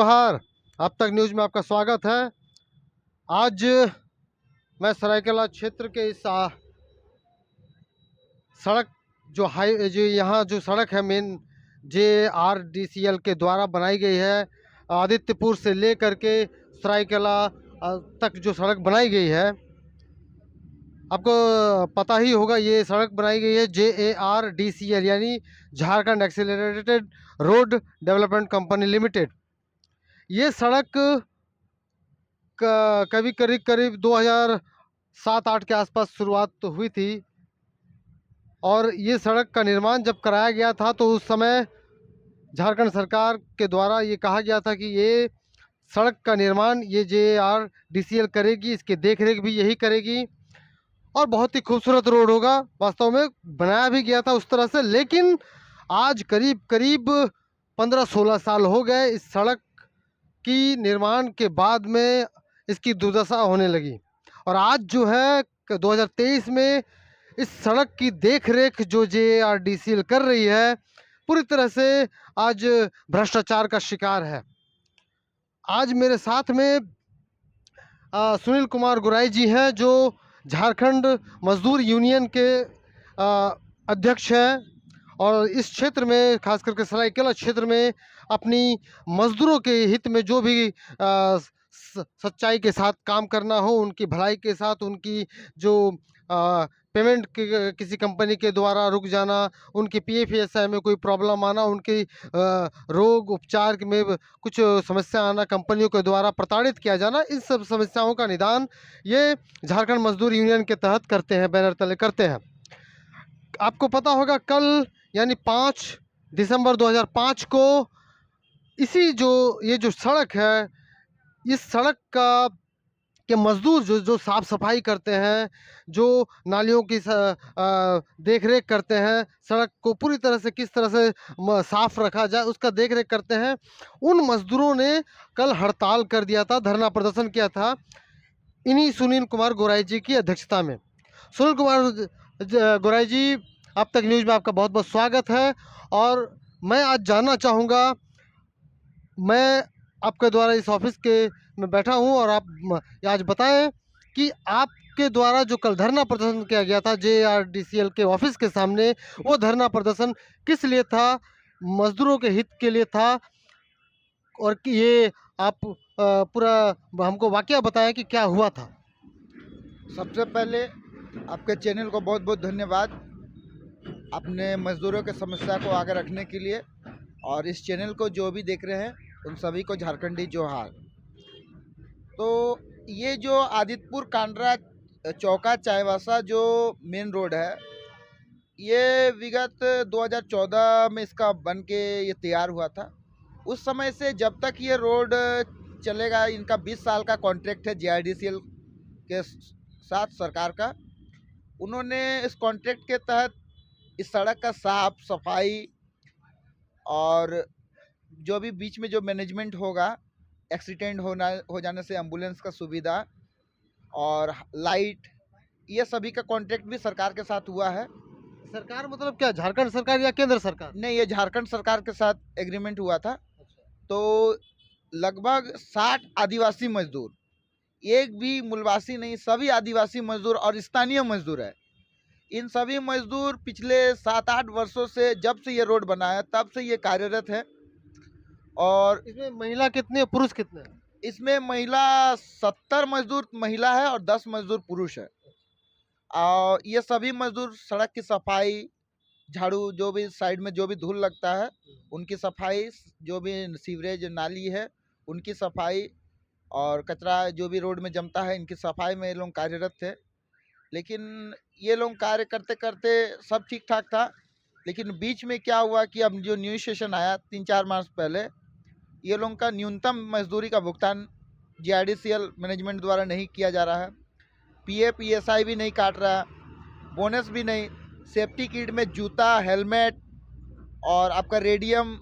जोहार। अब तक न्यूज़ में आपका स्वागत है। आज मैं सरायकेला क्षेत्र के इस सड़क जो यहाँ जो सड़क है मेन JRDCL के द्वारा बनाई गई है, आदित्यपुर से लेकर के सरायकेला तक जो सड़क बनाई गई है, आपको पता ही होगा ये सड़क बनाई गई है JARDCL यानी Jharkhand accelerated road development company limited. ये सड़क कभी करीब करीब 2007-8 के आसपास शुरुआत तो हुई थी और ये सड़क का निर्माण जब कराया गया था तो उस समय झारखंड सरकार के द्वारा ये कहा गया था कि ये सड़क का निर्माण ये JRDCL करेगी, इसकी देखरेख भी यही करेगी और बहुत ही खूबसूरत रोड होगा। वास्तव में बनाया भी गया था उस तरह से, लेकिन आज करीब करीब 15-16 साल हो गए इस सड़क की निर्माण के बाद में इसकी दुर्दशा होने लगी और आज जो है 2023 में इस सड़क की देखरेख जो JRDCL कर रही है पूरी तरह से आज भ्रष्टाचार का शिकार है। आज मेरे साथ में सुनील कुमार गुराई जी हैं जो झारखंड मजदूर यूनियन के अध्यक्ष हैं और इस क्षेत्र में खास करके सरायकेला क्षेत्र में अपनी मजदूरों के हित में जो भी सच्चाई के साथ काम करना हो, उनकी भलाई के साथ, उनकी जो पेमेंट किसी कंपनी के द्वारा रुक जाना, उनकी PFSI में कोई प्रॉब्लम आना, उनकी रोग उपचार में कुछ समस्या आना, कंपनियों के द्वारा प्रताड़ित किया जाना, इन सब समस्याओं का निदान ये झारखंड मजदूर यूनियन के तहत करते हैं, बैनर तले करते हैं। आपको पता होगा कल यानी 5 दिसंबर 2005 को इसी ये जो सड़क है, इस सड़क के मजदूर जो साफ सफाई करते हैं, जो नालियों की देखरेख करते हैं, सड़क को पूरी तरह से किस तरह से साफ रखा जाए उसका देखरेख करते हैं, उन मजदूरों ने कल हड़ताल कर दिया था, धरना प्रदर्शन किया था इन्हीं सुनील कुमार गोराई जी की अध्यक्षता में। सुनील कुमार गोराई जी, अब तक न्यूज़ में आपका बहुत बहुत स्वागत है और मैं आज जानना चाहूँगा, मैं आपके द्वारा इस ऑफिस के में बैठा हूं और आप आज बताएं कि आपके द्वारा जो कल धरना प्रदर्शन किया गया था JRDCL के ऑफिस के सामने, वो धरना प्रदर्शन किस लिए था, मजदूरों के हित के लिए था और कि ये आप पूरा हमको वाकया बताएं कि क्या हुआ था। सबसे पहले आपके चैनल को बहुत बहुत धन्यवाद, अपने मजदूरों के समस्या को आगे रखने के लिए, और इस चैनल को जो भी देख रहे हैं उन सभी को झारखंडी जोहार। तो ये जो आदित्यपुर कांड्रा चौका चाईबासा जो मेन रोड है, ये विगत 2014 में इसका बन के ये तैयार हुआ था। उस समय से जब तक ये रोड चलेगा, इनका 20 साल का कॉन्ट्रैक्ट है JRDCL के साथ सरकार का। उन्होंने इस कॉन्ट्रैक्ट के तहत इस सड़क का साफ सफाई और जो भी बीच में जो मैनेजमेंट होगा, एक्सीडेंट हो जाने से एम्बुलेंस का सुविधा और लाइट, ये सभी का कॉन्ट्रैक्ट भी सरकार के साथ हुआ है। सरकार मतलब क्या, झारखंड सरकार या केंद्र सरकार? नहीं, ये झारखंड सरकार के साथ एग्रीमेंट हुआ था। तो लगभग 60 आदिवासी मजदूर, एक भी मूलवासी नहीं, सभी आदिवासी मजदूर और स्थानीय मजदूर है। इन सभी मजदूर पिछले 7-8 वर्षों से, जब से ये रोड बना है तब से ये कार्यरत है। और इसमें महिला कितने, पुरुष कितने? इसमें महिला 70 मजदूर महिला है और 10 मजदूर पुरुष है। और ये सभी मजदूर सड़क की सफाई, झाड़ू, जो भी साइड में जो भी धूल लगता है उनकी सफाई, जो भी सीवरेज नाली है उनकी सफाई और कचरा जो भी रोड में जमता है इनकी सफाई में ये लोग कार्यरत थे। लेकिन ये लोग कार्य करते करते सब ठीक ठाक था, लेकिन बीच में क्या हुआ कि अब जो न्यू सेशन आया 3-4 मास पहले, ये लोगों का न्यूनतम मजदूरी का भुगतान JRDCL मैनेजमेंट द्वारा नहीं किया जा रहा है। PFSI भी नहीं काट रहा, बोनस भी नहीं, सेफ्टी किट में जूता, हेलमेट और आपका रेडियम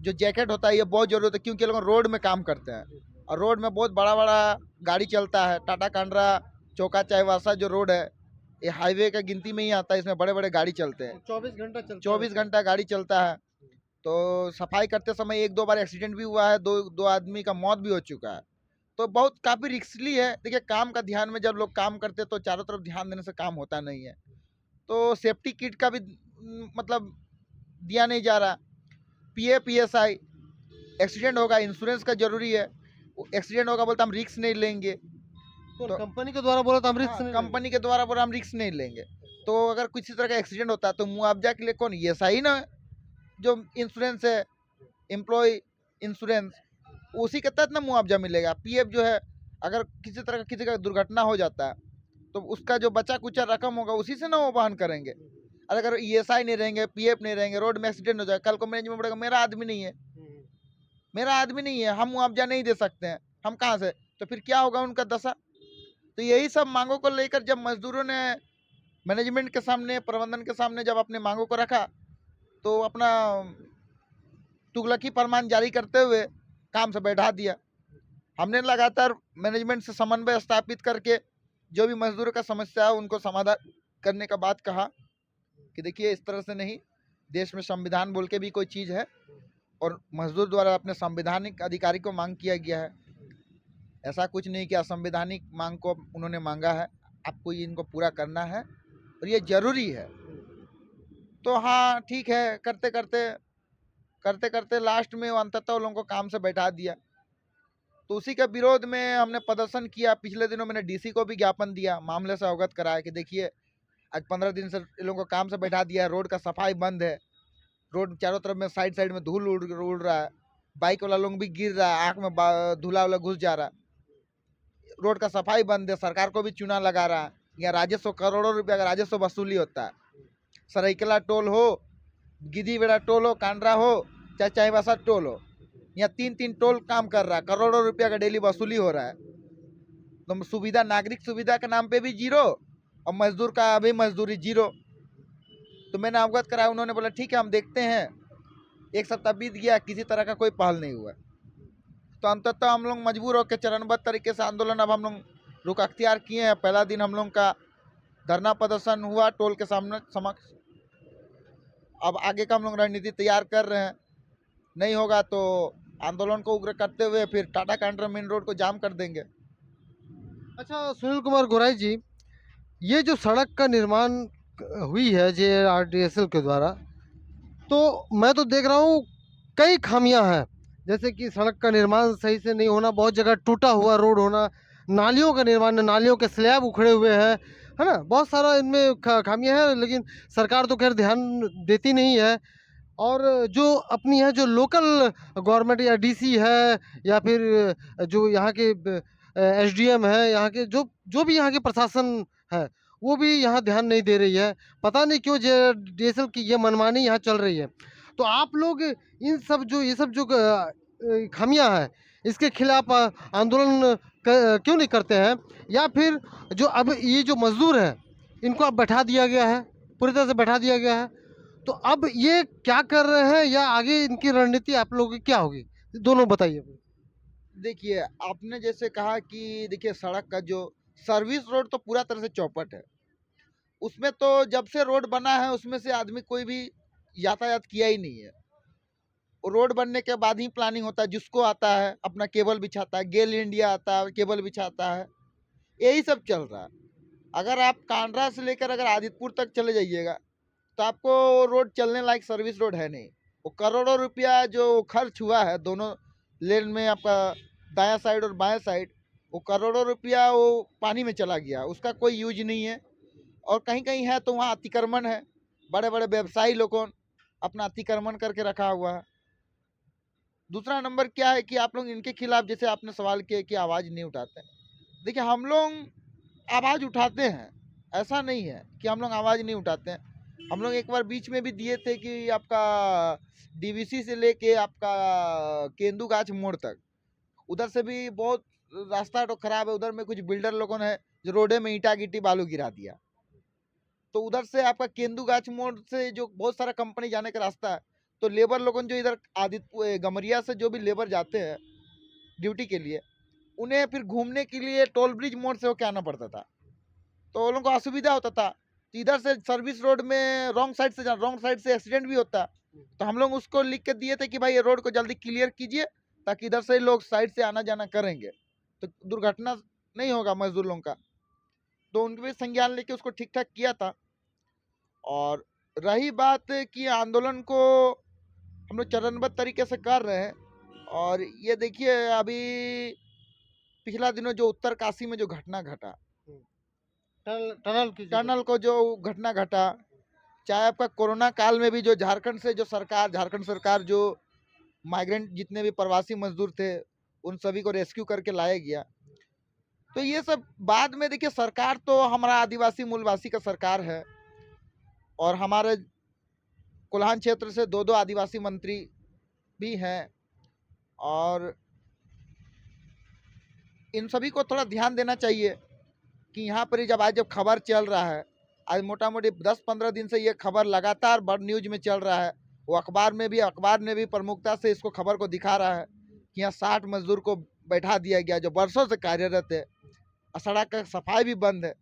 जो जैकेट होता है ये बहुत ज़रूरत है, क्योंकि लोग रोड में काम करते हैं और रोड में बहुत बड़ा बड़ा गाड़ी चलता है। टाटा कांड्रा चौका चाईबासा जो रोड है, ये हाईवे का गिनती में ही आता है, इसमें बड़े बड़े गाड़ी चलते हैं, 24 घंटा गाड़ी चलता है। तो सफाई करते समय एक दो बार एक्सीडेंट भी हुआ है, दो आदमी का मौत भी हो चुका है। तो बहुत काफ़ी रिस्की है। देखिए, काम का ध्यान में जब लोग काम करते हैं तो चारों तरफ ध्यान देने से काम होता नहीं है। तो सेफ्टी किट का भी मतलब दिया नहीं जा रहा। PA PSI एक्सीडेंट होगा, इंश्योरेंस का जरूरी है। एक्सीडेंट होगा बोलते हम रिस्क नहीं लेंगे। तो कंपनी के द्वारा बोला तो हम रिस्क हाँ, नहीं कंपनी के द्वारा बोला हम रिस्क नहीं लेंगे। तो अगर किसी तरह का एक्सीडेंट होता है तो मुआवजा के लिए कौन, ये सही ना, जो इंश्योरेंस है, एम्प्लॉय इंश्योरेंस, उसी के तहत ना मुआवजा मिलेगा। PF जो है, अगर किसी तरह का किसी का दुर्घटना हो जाता है तो उसका जो बचा कुचा रकम होगा उसी से ना वो वहन करेंगे। और अगर ESI नहीं रहेंगे, PF नहीं रहेंगे, रोड में एक्सीडेंट हो जाए, कल को मैनेजमेंट बोलेगा मेरा आदमी नहीं है, मेरा आदमी नहीं है, हम मुआवजा नहीं दे सकते हैं, हम कहाँ से, तो फिर क्या होगा उनका दशा। तो यही सब मांगों को लेकर जब मजदूरों ने मैनेजमेंट के सामने, प्रबंधन के सामने जब अपने मांगों को रखा तो अपना तुगलकी फरमान जारी करते हुए काम से बैठा दिया। हमने लगातार मैनेजमेंट से समन्वय स्थापित करके जो भी मजदूरों का समस्या है उनको समाधान करने का बात कहा कि देखिए इस तरह से नहीं, देश में संविधान बोल के भी कोई चीज़ है और मजदूर द्वारा अपने संवैधानिक अधिकारी को मांग किया गया है। ऐसा कुछ नहीं कि असंवैधानिक मांग को उन्होंने मांगा है, आपको ये इनको पूरा करना है और ये ज़रूरी है। तो हाँ ठीक है, करते करते लास्ट में अंततः उन लोगों को काम से बैठा दिया। तो उसी के विरोध में हमने प्रदर्शन किया। पिछले दिनों मैंने DC को भी ज्ञापन दिया, मामले से अवगत कराया कि देखिए आज 15 दिन से इन लोगों को काम से बैठा दिया है, रोड का सफाई बंद है, रोड चारों तरफ में साइड में धूल उड़ रहा है, बाइक वाला लोग भी गिर रहा है, आँख में धूला वाला घुस जा रहा है, रोड का सफाई बंद है, सरकार को भी चूना लगा रहा है। यहाँ राजस्व करोड़ों रुपया का राजस्व वसूली होता है। सराइकला टोल हो, गिदी बेड़ा टोल हो, कांड्रा हो, चाहे चाईबासा टोल हो, यहाँ 3 टोल काम कर रहा है, करोड़ों रुपया का डेली वसूली हो रहा है। तो सुविधा, नागरिक सुविधा के नाम पे भी जीरो और मजदूर का अभी मजदूरी जीरो। तो मैंने अवगत कराया, उन्होंने बोला ठीक है हम देखते हैं। 1 सप्ताह बीत गया, किसी तरह का कोई पहल नहीं हुआ। तो अंततः हम लोग मजबूर होकर चरणबद्ध तरीके से आंदोलन अब हम लोग रुख अख्तियार किए हैं। पहला दिन हम लोग का धरना प्रदर्शन हुआ टोल के सामने समक्ष। अब आगे का हम लोग रणनीति तैयार कर रहे हैं। नहीं होगा तो आंदोलन को उग्र करते हुए फिर टाटा कांड्रा मेन रोड को जाम कर देंगे। अच्छा सुनील कुमार गोराई जी, ये जो सड़क का निर्माण हुई है JRDSL के द्वारा, तो मैं तो देख रहा हूँ कई खामियां हैं। जैसे कि सड़क का निर्माण सही से नहीं होना, बहुत जगह टूटा हुआ रोड होना, नालियों का निर्माण, नालियों के स्लैब उखड़े हुए हैं, है ना, बहुत सारा इनमें खामियां हैं। लेकिन सरकार तो खैर ध्यान देती नहीं है। और जो अपनी है, जो लोकल गवर्नमेंट या DC है या फिर जो यहाँ के SDM है, यहाँ के जो जो भी यहाँ के प्रशासन है, वो भी यहाँ ध्यान नहीं दे रही है। पता नहीं क्यों JRDSL की ये मनमानी यहाँ चल रही है। तो आप लोग इन सब जो ये सब जो खामियां हैं, इसके खिलाफ आंदोलन क्यों नहीं करते हैं? या फिर जो अब ये जो मजदूर हैं इनको अब बैठा दिया गया है, पूरी तरह से बैठा दिया गया है, तो अब ये क्या कर रहे हैं या आगे इनकी रणनीति आप लोगों की क्या होगी? दोनों बताइए। देखिए, आपने जैसे कहा कि देखिए सड़क का जो सर्विस रोड तो पूरा तरह से चौपट है। उसमें तो जब से रोड बना है उसमें से आदमी कोई भी यातायात किया ही नहीं है। रोड बनने के बाद ही प्लानिंग होता है, जिसको आता है अपना केबल बिछाता है, गेल इंडिया आता है केबल बिछाता है, यही सब चल रहा है। अगर आप कांड्रा से लेकर अगर आदितपुर तक चले जाइएगा तो आपको रोड चलने लायक सर्विस रोड है नहीं। वो करोड़ों रुपया जो खर्च हुआ है दोनों लेन में, आपका दायां साइड और बायां साइड, वो करोड़ों रुपया वो पानी में चला गया, उसका कोई यूज नहीं है। और कहीं कहीं है तो वहाँ अतिक्रमण है, बड़े बड़े व्यवसायी लोगों अपना अतिक्रमण करके रखा हुआ है। दूसरा नंबर क्या है कि आप लोग इनके खिलाफ, जैसे आपने सवाल किया कि आवाज़ नहीं उठाते। देखिए, हम लोग आवाज़ उठाते हैं, ऐसा नहीं है कि हम लोग आवाज़ नहीं उठाते हैं। हम लोग एक बार बीच में भी दिए थे कि आपका DVC से लेके आपका केंदू गाछ मोड़ तक, उधर से भी बहुत रास्ता तो खराब है, उधर में कुछ बिल्डर लोगों ने जो रोडे में ईंटा गिट्टी बालू गिरा दिया। तो उधर से आपका केंदू गाछ मोड़ से जो बहुत सारा कंपनी जाने का रास्ता है, तो लेबर लोगों जो इधर आदित्य गमरिया से जो भी लेबर जाते हैं ड्यूटी के लिए, उन्हें फिर घूमने के लिए टोल ब्रिज मोड़ से होकर आना पड़ता था, तो उन लोगों को असुविधा होता था। तो इधर से सर्विस रोड में रॉन्ग साइड से एक्सीडेंट भी होता। तो हम लोग उसको लिख के दिए थे कि भाई ये रोड को जल्दी क्लियर कीजिए, ताकि इधर से लोग साइड से आना जाना करेंगे तो दुर्घटना नहीं होगा मजदूर लोगों का। तो उनके भी संज्ञान लेके उसको ठीक ठाक किया था। और रही बात कि आंदोलन को हम लोग चरणबद्ध तरीके से कर रहे हैं, और ये देखिए अभी पिछला दिनों जो उत्तरकाशी में जो घटना घटा, टनल की टनल को जो घटना घटा, चाहे आपका कोरोना काल में भी जो झारखंड से जो सरकार, झारखंड सरकार जो माइग्रेंट जितने भी प्रवासी मजदूर थे उन सभी को रेस्क्यू करके लाया गया। तो ये सब बाद में देखिए, सरकार तो हमारा आदिवासी मूलवासी का सरकार है, और हमारे कोल्हान क्षेत्र से 2 आदिवासी मंत्री भी हैं, और इन सभी को थोड़ा ध्यान देना चाहिए कि यहाँ पर ही जब खबर चल रहा है, आज मोटा मोटी 10-15 दिन से ये खबर लगातार बड़ न्यूज में चल रहा है, वो अखबार ने भी प्रमुखता से इसको खबर को दिखा रहा है कि यहाँ 60 मजदूर को बैठा दिया गया जो वर्षों से कार्यरत है, सड़क का सफाई भी बंद है।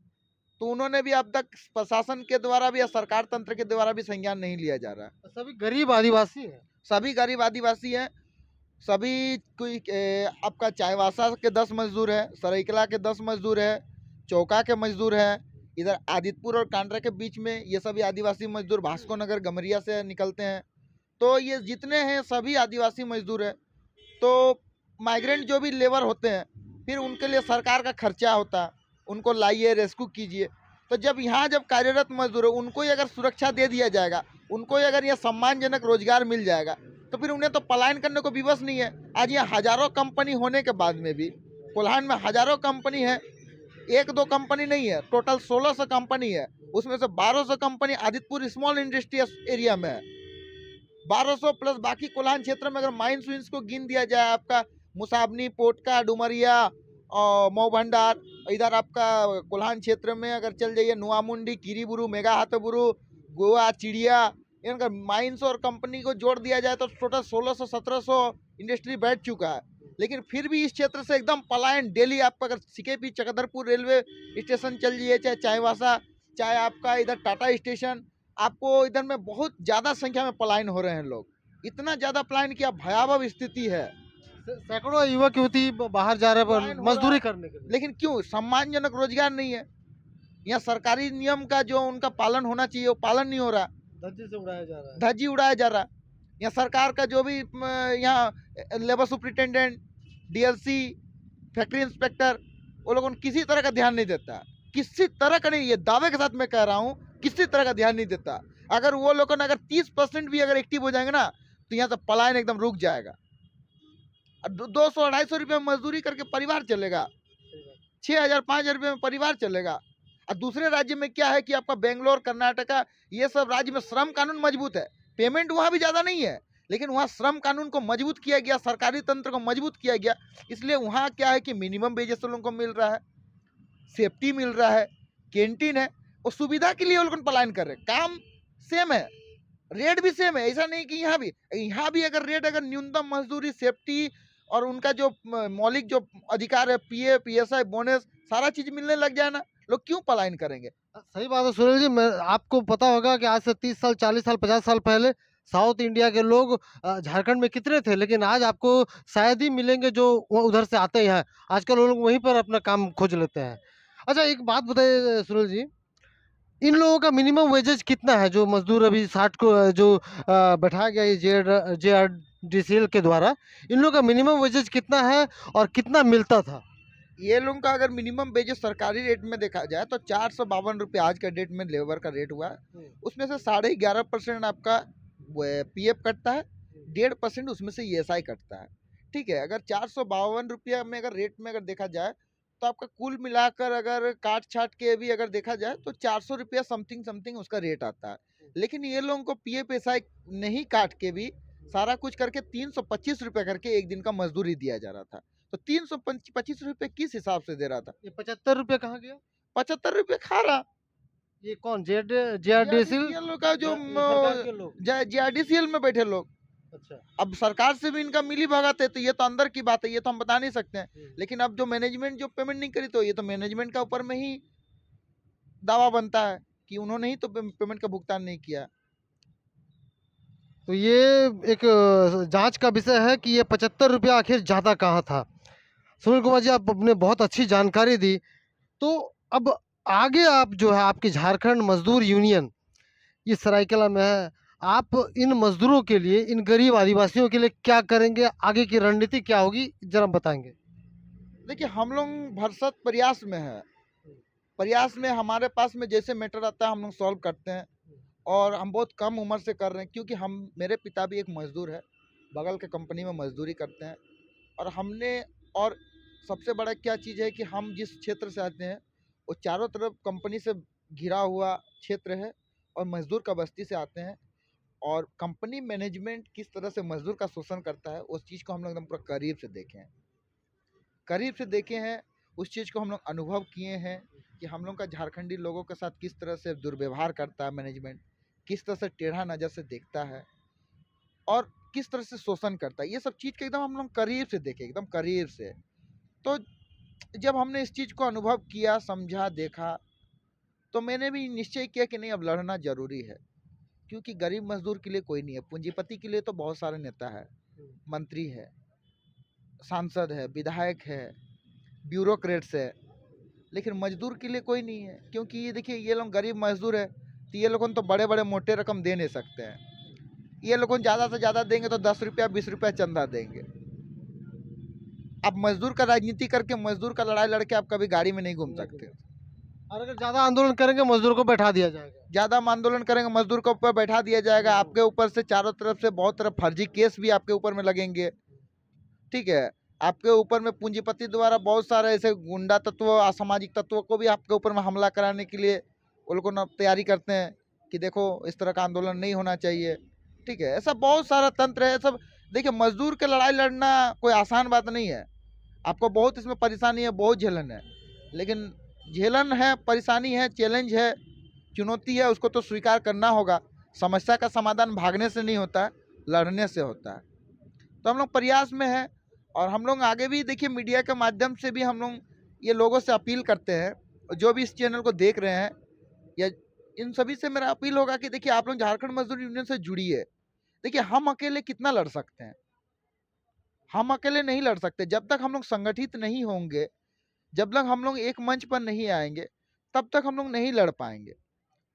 तो उन्होंने भी अब तक प्रशासन के द्वारा भी या सरकार तंत्र के द्वारा भी संज्ञान नहीं लिया जा रहा है। सभी गरीब आदिवासी हैं। सभी गरीब आदिवासी हैं, सभी कोई आपका चाईबासा के 10 मजदूर है, सरायकला के 10 मजदूर है, चौका के मजदूर हैं, इधर आदितपुर और कांड्रा के बीच में ये सभी आदिवासी मजदूर भास्को नगर गमरिया से निकलते हैं। तो ये जितने हैं सभी आदिवासी मजदूर हैं। तो माइग्रेंट जो भी लेबर होते हैं, फिर उनके लिए सरकार का खर्चा होता है, उनको लाइए रेस्क्यू कीजिए। तो जब यहाँ जब कार्यरत मजदूर है उनको ही अगर सुरक्षा दे दिया जाएगा, उनको ही अगर यह सम्मानजनक रोजगार मिल जाएगा, तो फिर उन्हें तो पलायन करने को विवश नहीं है। आज ये हजारों कंपनी होने के बाद में भी कोल्हान में हजारों कंपनी है, 1-2 कंपनी नहीं है, टोटल 1600 कंपनी है, उसमें से 1200 company Adityapur small industrial area में है। 1200 प्लस बाकी कोल्हान क्षेत्र में अगर माइंस विंस को गिन दिया जाए, आपका मुसाबनी, पोटका, डुमरिया और मऊ भंडार, इधर आपका कोल्हान क्षेत्र में अगर चल जाइए नुआमुंडी, किरीबुरु, मेगा हाथबुरु, गोवा, चिड़िया, इनका माइंस और कंपनी को जोड़ दिया जाए तो टोटल 1600-1700 इंडस्ट्री बैठ चुका है। लेकिन फिर भी इस क्षेत्र से एकदम पलायन डेली आपका अगर सिकेपी चक्रधरपुर रेलवे स्टेशन चल जाइए, चाहे चाईबासा, चाहे आपका इधर टाटा स्टेशन, आपको इधर में बहुत ज़्यादा संख्या में पलायन हो रहे हैं लोग। इतना ज़्यादा पलायन की भयावह स्थिति है। सैकड़ों युवक युवती बाहर जा रहे हैं मजदूरी करने के लिए, लेकिन क्यों सम्मानजनक रोजगार नहीं है। यहाँ सरकारी नियम का जो उनका पालन होना चाहिए वो पालन नहीं हो रहा, धज्जी से उड़ाया जा रहा है। धज्जी उड़ाया जा रहा। यहाँ सरकार का जो भी यहाँ labour superintendent, DLC, factory inspector, वो लोगों को किसी तरह का ध्यान नहीं देता, किसी तरह का नहीं। ये दावे के साथ मैं कह रहा हूँ, किसी तरह का ध्यान नहीं देता। अगर वो लोगों ने अगर 30% भी अगर एक्टिव हो जाएंगे ना, तो यहाँ से पलायन एकदम रुक जाएगा। 200-250 रुपये में मजदूरी करके परिवार चलेगा, 6,000-5,000 रुपये में परिवार चलेगा। और दूसरे राज्य में क्या है कि आपका बेंगलोर, कर्नाटका, ये सब राज्य में श्रम कानून मजबूत है, पेमेंट वहाँ भी ज़्यादा नहीं है, लेकिन वहाँ श्रम कानून को मजबूत किया गया, सरकारी तंत्र को मजबूत किया गया। इसलिए वहाँ क्या है कि मिनिमम वेजेस लोगों को मिल रहा है, सेफ्टी मिल रहा है, कैंटीन है, और सुविधा के लिए वो लोग पलायन कर रहे हैं। काम सेम है, रेट भी सेम है, ऐसा नहीं कि यहाँ भी अगर रेट, अगर न्यूनतम मजदूरी, सेफ्टी और उनका जो मौलिक जो अधिकार है, पीएफ, पीएसआई, बोनस, सारा चीज मिलने लग जाए ना, लोग क्यों पलायन करेंगे। सही बात है सुनील जी। मैं आपको पता होगा कि आज से 30 साल, 40 साल, 50 साल पहले साउथ इंडिया के लोग झारखंड में कितने थे, लेकिन आज आपको शायद ही मिलेंगे जो उधर से आते हैं। आजकल वो लोग वहीं पर अपना काम खोज लेते हैं। अच्छा, एक बात बताइए सुनील जी, इन लोगों का मिनिमम वेजेज कितना है? जो मजदूर अभी 60 को जो बैठाया गया है JRDCL के द्वारा, इन लोगों का मिनिमम वेजेज कितना है और कितना मिलता था? ये लोगों का अगर मिनिमम वेजेस सरकारी रेट में देखा जाए तो 452 रुपये आज के डेट में लेबर का रेट हुआ है। उसमें से 11.5% आपका पीएफ कटता है, 1.5% उसमें से ESI कटता है। ठीक है, अगर 452 रुपया में अगर रेट में अगर देखा जाए तो आपका कुल मिलाकर अगर काट छाट के भी अगर देखा जाए तो 400 रुपया समथिंग उसका रेट आता है। लेकिन ये लोगों को पीएफ ESI नहीं काट के भी सारा कुछ करके 325 रुपये करके एक दिन का मजदूरी दिया जा रहा था। तो 325 रुपये किस हिसाब से दे रहा था? ये 75 रुपये कहाँ गया? 75 रुपये खा रहा। ये कौन? JRDCL लोग का जो JRDCL में बैठे लोग। अच्छा, अब सरकार से भी इनका मिली भगत है, तो ये तो अंदर की बात है, ये तो हम बता नहीं सकते हैं। लेकिन अब जो मैनेजमेंट जो पेमेंट नहीं करी, तो ये तो मैनेजमेंट का ऊपर में ही दावा बनता है कि उन्होंने ही तो पेमेंट का भुगतान नहीं किया। तो ये एक जांच का विषय है कि ये 75 रुपया आखिर ज़्यादा कहाँ था। सुनील कुमार जी, आप अपने बहुत अच्छी जानकारी दी। तो अब आगे आप जो है आपकी झारखंड मजदूर यूनियन ये सरायकेला में है, आप इन मजदूरों के लिए, इन गरीब आदिवासियों के लिए क्या करेंगे? आगे की रणनीति क्या होगी? ज़रा बताएँगे। देखिए, हम लोग भरसक प्रयास में है। प्रयास में हमारे पास में जैसे मैटर आता है हम लोग सॉल्व करते हैं, और हम बहुत कम उम्र से कर रहे हैं, क्योंकि हम मेरे पिता भी एक मजदूर है, बगल के कंपनी में मजदूरी करते हैं। और हमने और सबसे बड़ा क्या चीज़ है कि हम जिस क्षेत्र से आते हैं वो चारों तरफ कंपनी से घिरा हुआ क्षेत्र है, और मजदूर का बस्ती से आते हैं। और कंपनी मैनेजमेंट किस तरह से मजदूर का शोषण करता है उस चीज़ को हम लोग एकदम पूरा करीब से देखे हैं, करीब से देखे हैं। उस चीज़ को हम लोग अनुभव किए हैं कि हम लोग का झारखंडी लोगों के साथ किस तरह से दुर्व्यवहार करता है मैनेजमेंट, किस तरह से टेढ़ा नज़र से देखता है, और किस तरह से शोषण करता है। ये सब चीज़ के एकदम हम लोग करीब से देखे, एकदम करीब से। तो जब हमने इस चीज़ को अनुभव किया, समझा, देखा, तो मैंने भी निश्चय किया कि नहीं, अब लड़ना ज़रूरी है। क्योंकि गरीब मजदूर के लिए कोई नहीं है, पूंजीपति के लिए तो बहुत सारे नेता है, मंत्री है, सांसद है, विधायक है, ब्यूरोक्रेट्स है, लेकिन मजदूर के लिए कोई नहीं है। क्योंकि ये देखिए, ये लोग गरीब मजदूर है, तो ये लोगों तो बड़े बड़े मोटे रकम दे नहीं सकते हैं। ये लोगों ज़्यादा से ज़्यादा देंगे तो 10 रुपया 20 रुपया चंदा देंगे। आप मजदूर का राजनीति करके, मजदूर का लड़ाई लड़के आप कभी गाड़ी में नहीं घूम सकते। और अगर ज़्यादा आंदोलन करेंगे मजदूर को बैठा दिया जाएगा। ज़्यादा हम आंदोलन करेंगे मजदूर को ऊपर बैठा दिया जाएगा, आपके ऊपर से चारों तरफ से बहुत तरह फर्जी केस भी आपके ऊपर में लगेंगे। ठीक है, आपके ऊपर में पूंजीपति द्वारा बहुत सारे ऐसे गुंडा तत्व, असामाजिक तत्वों को भी आपके ऊपर में हमला कराने के लिए वो लोग ना तैयारी करते हैं कि देखो इस तरह का आंदोलन नहीं होना चाहिए। ठीक है, ऐसा बहुत सारा तंत्र है सब। देखिए, मजदूर के लड़ाई लड़ना कोई आसान बात नहीं है, आपको बहुत इसमें परेशानी है, बहुत झेलन है। लेकिन झेलन है, परेशानी है, चैलेंज है, चुनौती है, उसको तो स्वीकार करना होगा। समस्या का समाधान भागने से नहीं होता है, लड़ने से होता है। तो हम लोग प्रयास में हैं, और हम लोग आगे भी देखिए मीडिया के माध्यम से भी हम लोग ये लोगों से अपील करते हैं, और जो भी इस चैनल को देख रहे हैं, या इन सभी से मेरा अपील होगा कि देखिए आप लोग झारखंड मजदूर यूनियन से जुड़िए। देखिए, हम अकेले कितना लड़ सकते हैं, हम अकेले नहीं लड़ सकते। जब तक हम लोग संगठित नहीं होंगे, जब तक हम लोग एक मंच पर नहीं आएंगे, तब तक हम लोग नहीं लड़ पाएंगे।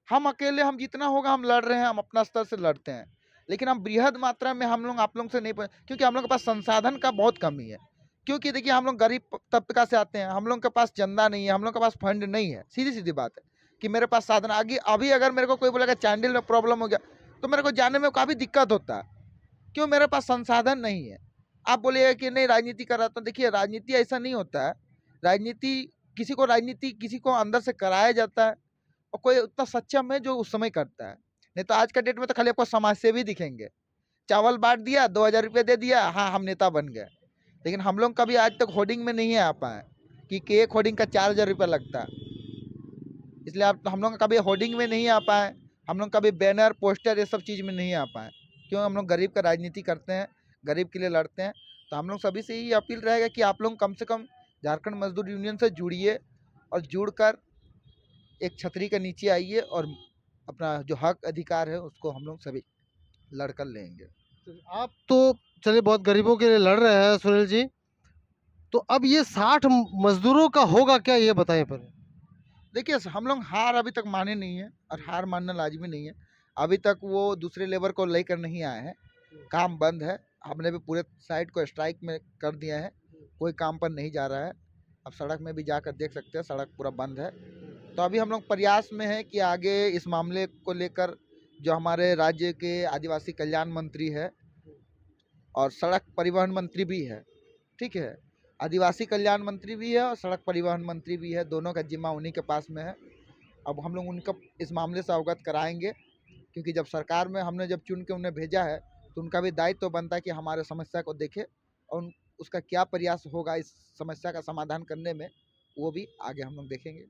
हम अकेले, हम जितना होगा हम लड़ रहे हैं, हम अपना स्तर से लड़ते हैं, लेकिन हम बृहद मात्रा में हम लोग आप लोगों से नहीं क्योंकि हम लोग के पास संसाधन का बहुत कमी है। क्योंकि देखिए, हम लोग गरीब तबका से आते हैं, हम लोग के पास चंदा नहीं है, हम लोग के पास फंड नहीं है। सीधी सीधी बात है कि मेरे पास साधन आगे, अभी अगर मेरे को कोई बोलेगा चांडिल में प्रॉब्लम हो गया, तो मेरे को जाने में काफ़ी दिक्कत होता है, क्यों? मेरे पास संसाधन नहीं है। आप बोलिएगा कि नहीं राजनीति कर रहा था, देखिए राजनीति ऐसा नहीं होता है। राजनीति किसी को अंदर से कराया जाता है, और कोई उतना सक्षम है जो उस समय करता है। नहीं तो आज का डेट में तो खाली आपको समाज सेवी दिखेंगे, चावल बांट दिया, 2000 रुपये दे दिया, हाँ हम नेता बन गए। लेकिन हम लोग कभी आज तक होर्डिंग में नहीं आ पाए, कि एक होर्डिंग का 4000 रुपया लगता है, इसलिए आप हम लोग कभी होर्डिंग में नहीं आ पाए। हम लोग कभी बैनर, पोस्टर, ये सब चीज़ में नहीं आ पाए, क्यों? हम लोग गरीब का राजनीति करते हैं, गरीब के लिए लड़ते हैं। तो हम लोग सभी से यही अपील रहेगा कि आप लोग कम से कम झारखंड मजदूर यूनियन से जुड़िए, और जुड़कर एक छतरी के नीचे आइए, और अपना जो हक अधिकार है उसको हम लोग सभी लड़कर लेंगे। आप तो चलिए बहुत गरीबों के लिए लड़ रहे हैं सुनील जी, तो अब ये 60 मजदूरों का होगा क्या, ये बताएं पहले। देखिए, हम लोग हार अभी तक माने नहीं है, और हार मानना लाजमी नहीं है। अभी तक वो दूसरे लेबर को लेकर नहीं आए हैं, काम बंद है। हमने भी पूरे साइड को स्ट्राइक में कर दिया है, कोई काम पर नहीं जा रहा है। अब सड़क में भी जाकर देख सकते हैं, सड़क पूरा बंद है। तो अभी हम लोग प्रयास में हैं कि आगे इस मामले को लेकर जो हमारे राज्य के आदिवासी कल्याण मंत्री है, और सड़क परिवहन मंत्री भी है, ठीक है, आदिवासी कल्याण मंत्री भी है और सड़क परिवहन मंत्री भी है, दोनों का जिम्मा उन्हीं के पास में है। अब हम लोग उनका इस मामले से अवगत कराएंगे, क्योंकि जब सरकार में हमने जब चुन के उन्हें भेजा है, तो उनका भी दायित्व तो बनता है कि हमारे समस्या को देखे, और उसका क्या प्रयास होगा इस समस्या का समाधान करने में, वो भी आगे हम लोग देखेंगे।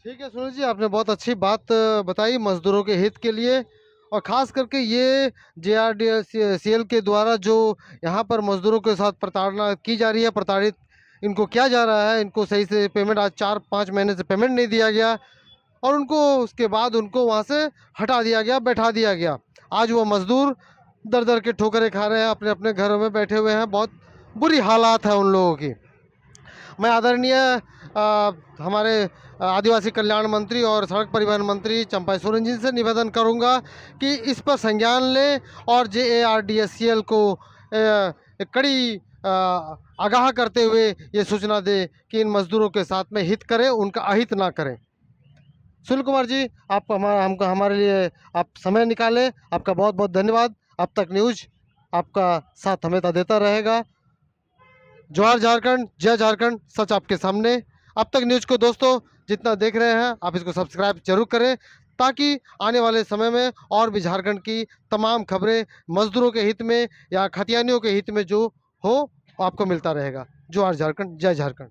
ठीक है सुनील जी, आपने बहुत अच्छी बात बताई मजदूरों के हित के लिए, और ख़ास करके ये JRDCL के द्वारा जो यहाँ पर मजदूरों के साथ प्रताड़ना की जा रही है, प्रताड़ित इनको किया जा रहा है, इनको सही से पेमेंट आज 4-5 महीने से पेमेंट नहीं दिया गया, और उनको उसके बाद उनको वहाँ से हटा दिया गया, बैठा दिया गया। आज वो मज़दूर दर-दर के ठोकरें खा रहे हैं, अपने-अपने घरों में बैठे हुए हैं। बहुत बुरी हालात है उन लोगों की। मैं आदरणीय हमारे आदिवासी कल्याण मंत्री और सड़क परिवहन मंत्री चंपा सोरेन जी से निवेदन करूंगा कि इस पर संज्ञान लें और JARDSCL को एक कड़ी आगाह करते हुए ये सूचना दे कि इन मजदूरों के साथ में हित करें, उनका अहित ना करें। सुनील कुमार जी, आप हमारे लिए आप समय निकाले, आपका बहुत बहुत धन्यवाद। अब तक न्यूज आपका साथ हमेशा देता रहेगा। जोहार झारखंड, जय झारखंड, सच आपके सामने। अब तक न्यूज को दोस्तों जितना देख रहे हैं आप इसको सब्सक्राइब जरूर करें, ताकि आने वाले समय में और भी झारखंड की तमाम खबरें मजदूरों के हित में या खतियानियों के हित में जो हो आपको मिलता रहेगा। जोहार झारखंड, जय झारखंड।